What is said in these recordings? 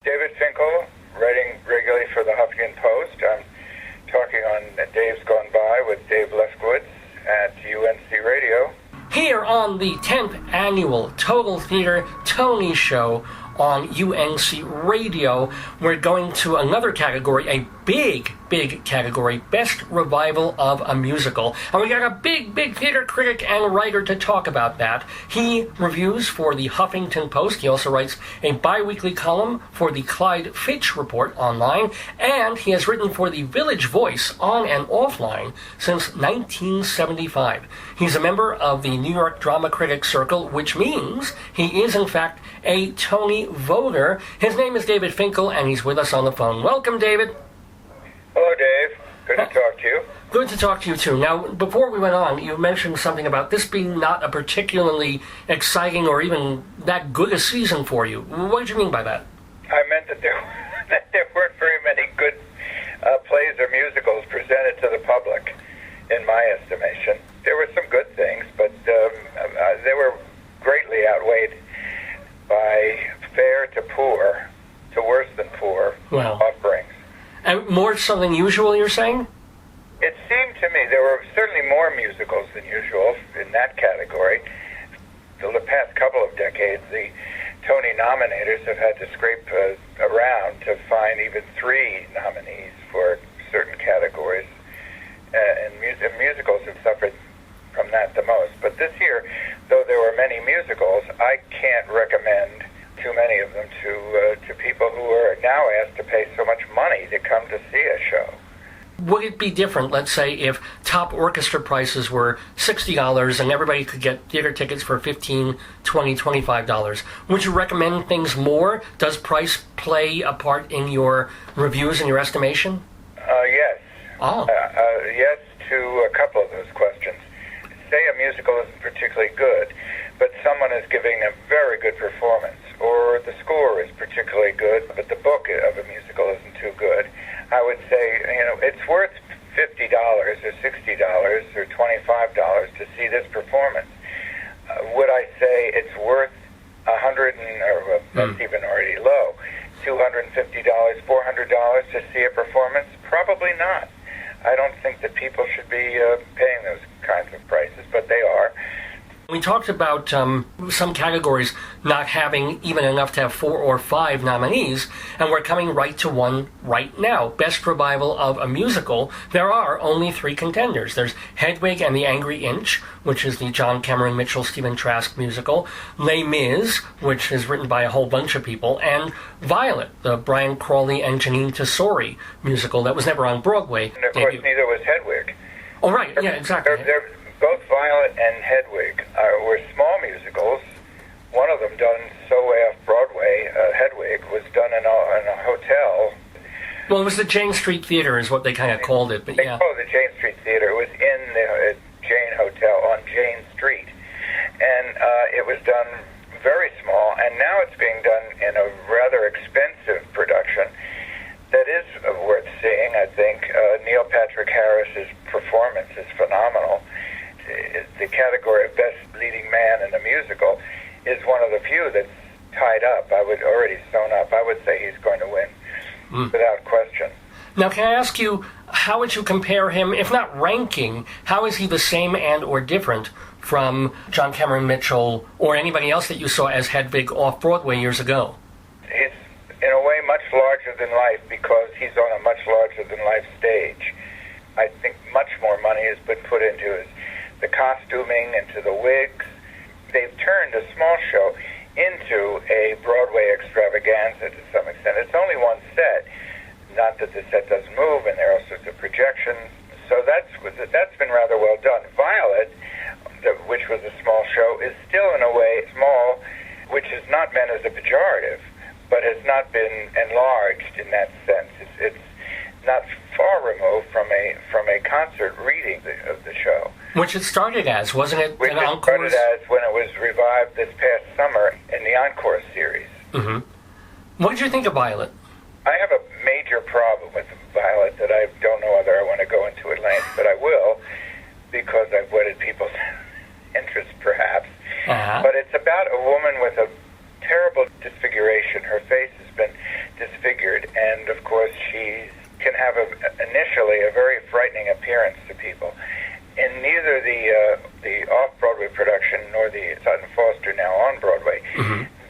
David Finkle, writing regularly for the Huffington Post. I'm talking on Dave's Gone By with Dave Lefkowitz at UNC Radio. Here on the 10th annual Total Theater Tony Show on UNC Radio, we're going to another category, a big category, Best Revival of a Musical. And we got a big theater critic and writer to talk about that. He reviews for the Huffington Post. He also writes a bi-weekly column for the Clyde Fitch Report online, and he has written for the Village Voice on and offline since 1975. He's a member of the New York Drama Critics Circle, which means he is, in fact, a Tony voter. His name is David Finkle, and he's with us on the phone. Welcome, David. Hello, Dave. Good to talk to you. Good to talk to you, too. Now, before we went on, you mentioned something about this being not a particularly exciting or even that good a season for you. What did you mean by that? I meant that there weren't very many good plays or musicals presented to the public, in my estimation. There were some good things, but they were greatly outweighed by fair to poor, to worse than poor offerings. And more so than usual, you're saying? It seemed to me there were certainly more musicals than usual in that category. For the past couple of decades, the Tony nominators have had to scrape around to find even 3 nominees for certain categories. And musicals have suffered from that the most. But this year, though there were many musicals, I can't recommend too many of them to people who are now asked to pay so much money to come to see a show. Would it be different, let's say, if top orchestra prices were $60 and everybody could get theater tickets for $15, $20, $25? Would you recommend things more? Does price play a part in your reviews and your estimation? Yes. Oh. Yes to a couple of those questions. Say a musical isn't particularly good, but someone is giving a very good performance, or the score is particularly good, but the book of a musical isn't too good. I would say, it's worth $50 or $60 or $25 to see this performance. Would I say it's worth that's even already low, $250, $400 to see a performance? Probably not. I don't think that people should be paying those kinds of prices, but they are. We talked about some categories not having even enough to have 4 or 5 nominees, and we're coming right to one right now. Best Revival of a Musical. There are only 3 contenders. There's Hedwig and the Angry Inch, which is the John Cameron Mitchell, Stephen Trask musical, Les Mis, which is written by a whole bunch of people, and Violet, the Brian Crawley and Janine Tesori musical that was never on Broadway. And of course, neither was Hedwig. Oh, right, yeah, exactly. Both Violet and Hedwig were small musicals. One of them done so way off Broadway, Hedwig, was done in a hotel. Well, it was the Jane Street Theater is what they kind of called it, but yeah. Oh, the Jane Street Theater. It was in the Jane Hotel on Jane Street. And it was done very small, and now it's being done in a rather expensive production that is worth seeing, I think. Neil Patrick Harris's performance is phenomenal. The category of Best Leading Man in a Musical is one of the few that's tied up. Already sewn up. I would say he's going to win without question. Now, can I ask you, how would you compare him, if not ranking, how is he the same and or different from John Cameron Mitchell or anybody else that you saw as Hedwig off-Broadway years ago? He's, in a way, much larger than life because he's on a much larger than life stage. I think much more money has been put into the costuming, into the wigs. They've turned a small show into a Broadway extravaganza to some extent. It's only one set, not that the set doesn't move, and there are all sorts of projections. So that's been rather well done. Violet, which was a small show, is still in a way small, which is not meant as a pejorative, but has not been enlarged in that sense. It's not far removed from a concert reading of the show. Which it started as, wasn't it? Which it started as when it was revived this past summer in the Encore series. Mm-hmm. What did you think of Violet? I have a major problem with Violet that I don't know whether I want to go into at length, but I will, because I've whetted people's interest, perhaps. Uh-huh. But it's about a woman with a terrible disfiguration. Her face has been have initially a very frightening appearance to people. In neither the off-Broadway production nor the Sutton Foster now on Broadway,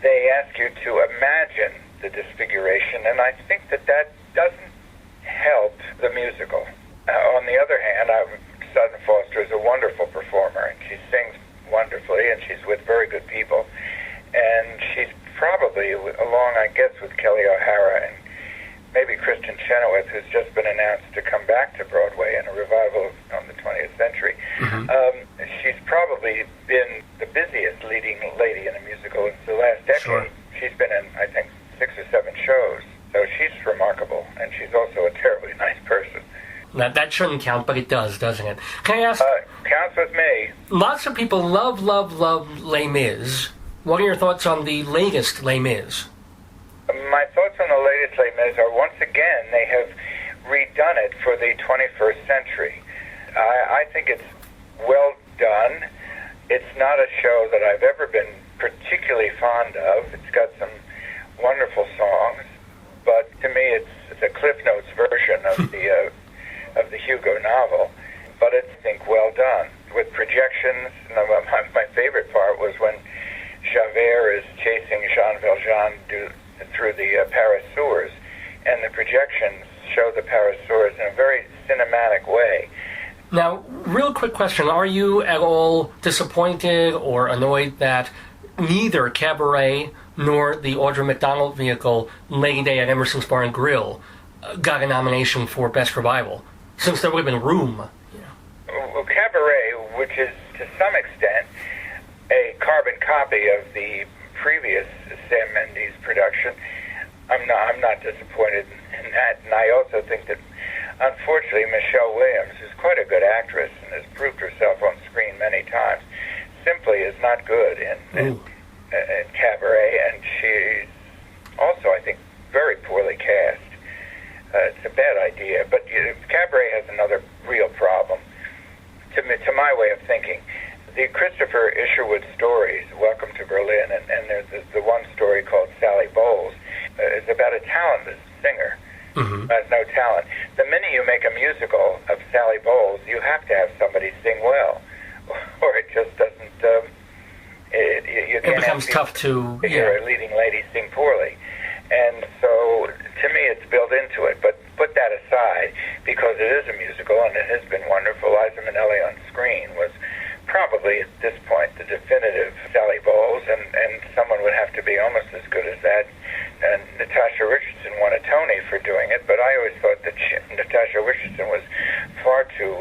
they ask you to imagine the disfiguration, and I think that doesn't help the musical. On the other hand, Sutton Foster is a wonderful performer, and she sings wonderfully, and she's with very good people. And she's probably, along, I guess, with Kelly O'Hara and maybe Kristen Chenoweth, who's just been announced to come back to Broadway in a revival on the 20th century. She's probably been the busiest leading lady in a musical in the last decade. Sure. She's been in, I think, 6 or 7 shows. So she's remarkable, and she's also a terribly nice person. That shouldn't count, but it does, doesn't it? Can I ask? Counts with me. Lots of people love Les Mis. What are your thoughts on the latest Les Mis? My thoughts on the latest Les Mis are, once again, they have redone it for the 21st century. I think it's well done. It's not a show that I've ever been particularly fond of. It's got some wonderful songs, but to me it's a Cliff Notes version of the Hugo novel. But it's, I think, well done. With projections, my favorite part was when Javert is chasing Jean Valjean through the Paris sewers, and the projections show the Paris sewers in a very cinematic way. Now, real quick question. Are you at all disappointed or annoyed that neither Cabaret nor the Audra McDonald vehicle, Lady Day at Emerson's Bar and Grill, got a nomination for Best Revival, since there would have been room? Well, Cabaret, which is to some extent a carbon copy of the previous Sam Mendes production, I'm not disappointed in that, and I also think that, unfortunately, Michelle Williams, who's quite a good actress and has proved herself on screen many times, simply is not good in Cabaret, and she's also, I think, very poorly cast. It's a bad idea, but Cabaret has another real problem, to my way of thinking. The Christopher Isherwood stories, Welcome to Berlin, and there's the one story called Sally Bowles, is about a talentless singer who has no talent. The minute you make a musical of Sally Bowles, you have to have somebody sing well, or it just doesn't. It becomes tough to hear a leading lady sing poorly, and so to me, it's built into it. But put that aside, because it is a musical and it has been wonderful. Liza Minnelli on screen was probably at this point the definitive Sally Bowles, and someone would have to be almost as good as that. And Natasha Richardson won a Tony for doing it, but I always thought that Natasha Richardson was far too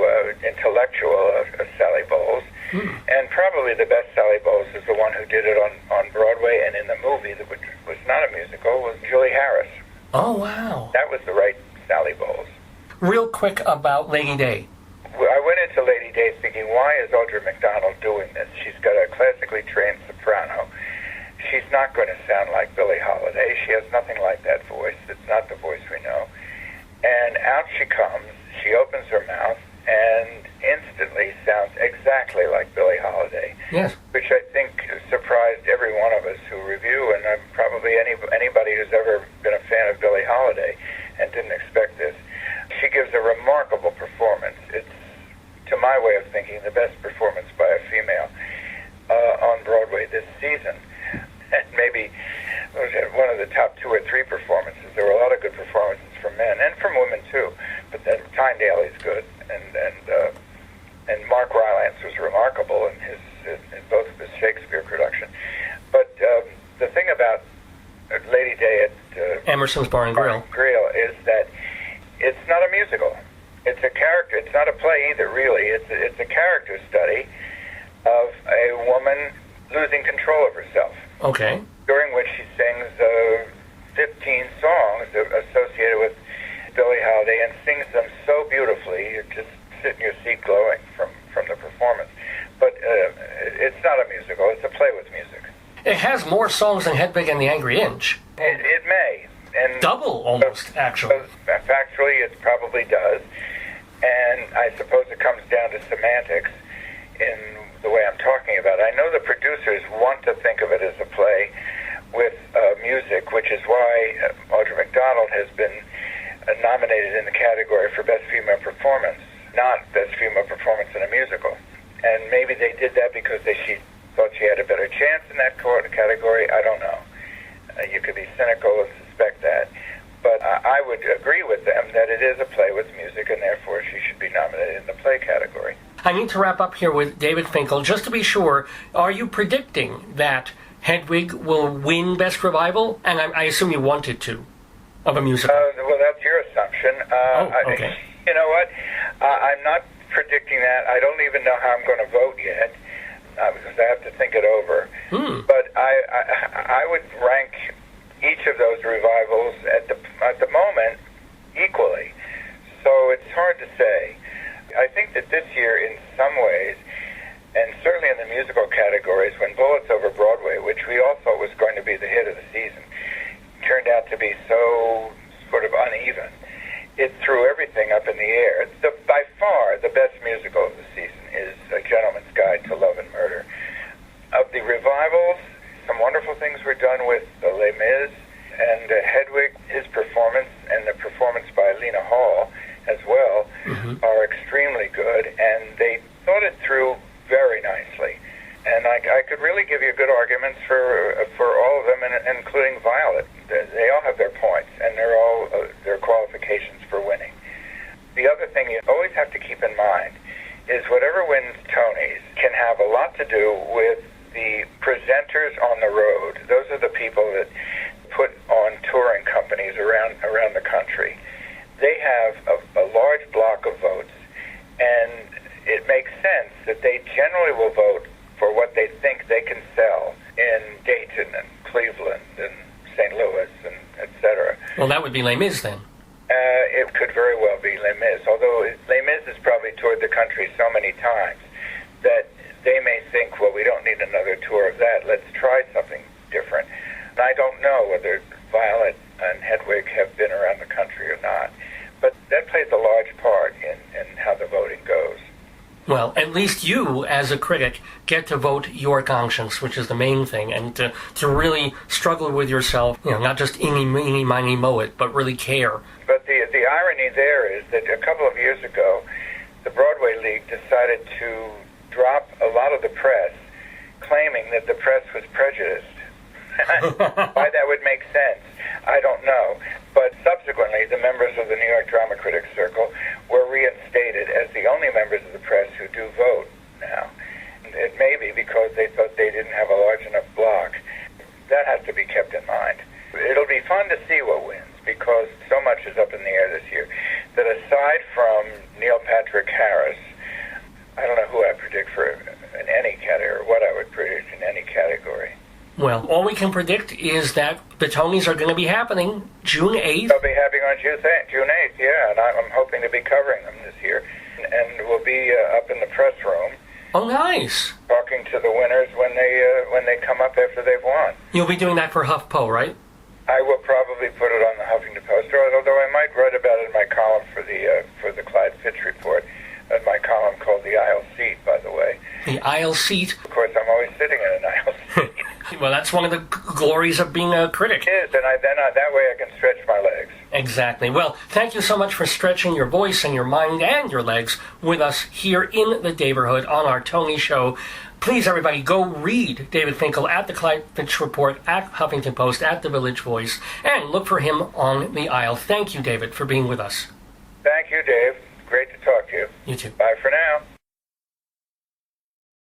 intellectual of Sally Bowles. And probably the best Sally Bowles is the one who did it on Broadway, and in the movie, which was not a musical, was Julie Harris. Oh, wow. That was the right Sally Bowles. Real quick about Lady Day. I went into Lady Day thinking, why is Audra McDonald doing this? She's got a classically trained soprano. She's not going to sound like Billie Holiday. She has nothing like that voice. It's not the voice we know. And out she comes. She opens her mouth and instantly sounds exactly like Billie Holiday. Yes. Which I think surprised every one of us who review, and probably anybody who's ever been a fan of Billie Holiday and didn't expect this. She gives a remarkable performance. It's, to my way of thinking, the best performance by a female on Broadway this season. And maybe one of the top 2 or 3 performances. There were a lot of good performances from men and from women too, but then Tyne Daly's good, and Mark Rylance was remarkable in both of his Shakespeare production. But the thing about Lady Day at Emerson's Bar and Grill is that it's not a musical. It's a character. It's not a play either, really. It's a character study of a woman losing control of herself. Okay. During which she sings 15 songs associated with Billie Holiday, and sings them so beautifully, you just sit in your seat glowing from the performance. But it's not a musical, it's a play with music. It has more songs than Hedwig and the Angry Inch. It may. And double, almost, actually. Factually, it probably does. And I suppose it comes down to semantics in the way I'm talking about it. I know the producers want to think of it as a play with music, which is why Audra McDonald has been nominated in the category for Best Female Performance, not Best Female Performance in a Musical. And maybe they did that because she thought she had a better chance in that category. I don't know. You could be cynical and suspect that. But I would agree with them that it is a play with music, and therefore she should be nominated in the play category. I need to wrap up here with David Finkle. Just to be sure, are you predicting that Hedwig will win Best Revival? And I assume you want it to, of a musical. Well, that's your assumption. Okay. You know what? I'm not predicting that. I don't even know how I'm going to vote yet, because I have to think it over. But I would rank each of those revivals at the moment equally. So it's hard to say. I think that this year, in some ways, and certainly in the musical categories, when Bullets Over Broadway, which we all thought was going to be the hit of the season, turned out to be so sort of uneven, it threw everything up in the air. By far, the best musical of the season is A Gentleman's Guide to Love and Murder. Of the revivals, some wonderful things were done with Les Mis, and Hedwig, his performance, and the performance by Lena Hall as well, are extremely good, and they thought it through very nicely. And I could really give you good arguments for all of them, including Violet. They all have their points, and they're all their qualifications for winning. The other thing you always have to keep in mind is whatever wins Tonys can have a lot to do with the presenters on the road. Those are the people that put on touring companies around the country. They have a large block of votes, and it makes sense that they generally will vote for what they think they can sell in Dayton and Cleveland and St. Louis and etc. Well, that would be Les Mis then. It could very well be Les Mis, although Les Mis has probably toured the country so many times that they may think, well, we don't need another tour of that. Let's try something different. And I don't know whether Violet and Hedwig have been around the country or not, but that plays a large part in how the voting goes. Well, at least you, as a critic, get to vote your conscience, which is the main thing, and to really struggle with yourself, not just eeny, meeny, miny, moe it, but really care. But the irony there is that a couple of years ago, the Broadway League decided to drop a lot of the press, claiming that the press was prejudiced. Why that would make sense, I don't know. But subsequently, the members of the New York Drama Critics Circle were reinstated as the only members of the press who do vote now. It may be because they thought they didn't have a large enough block. That has to be kept in mind. It'll be fun to see what wins, because so much is up in the air this year that aside from Neil Patrick Harris, I don't know who I predict for in any category, or what I would predict in any category. Well, all we can predict is that the Tonys are going to be happening June 8th. They'll be happening on June 8th, yeah, and I'm hoping to be covering them this year. And we'll be up in the press room. Oh, nice. Talking to the winners when they come up after they've won. You'll be doing that for HuffPo, right? I will probably put it on the Huffington Post, although I might write about it in my column for the Clyde Fitch report, my column called The Aisle Seat, by the way. The aisle seat? Of course, I'm always sitting in an aisle seat. Well, that's one of the glories of being a critic. It is, and that way I can stretch my legs. Exactly. Well, thank you so much for stretching your voice and your mind and your legs with us here in the neighborhood on our Tony Show. Please, everybody, go read David Finkle at the Clyde Fitch Report, at Huffington Post, at the Village Voice, and look for him on the aisle. Thank you, David, for being with us. Thank you, Dave. Great to talk to you. You too. Bye for now.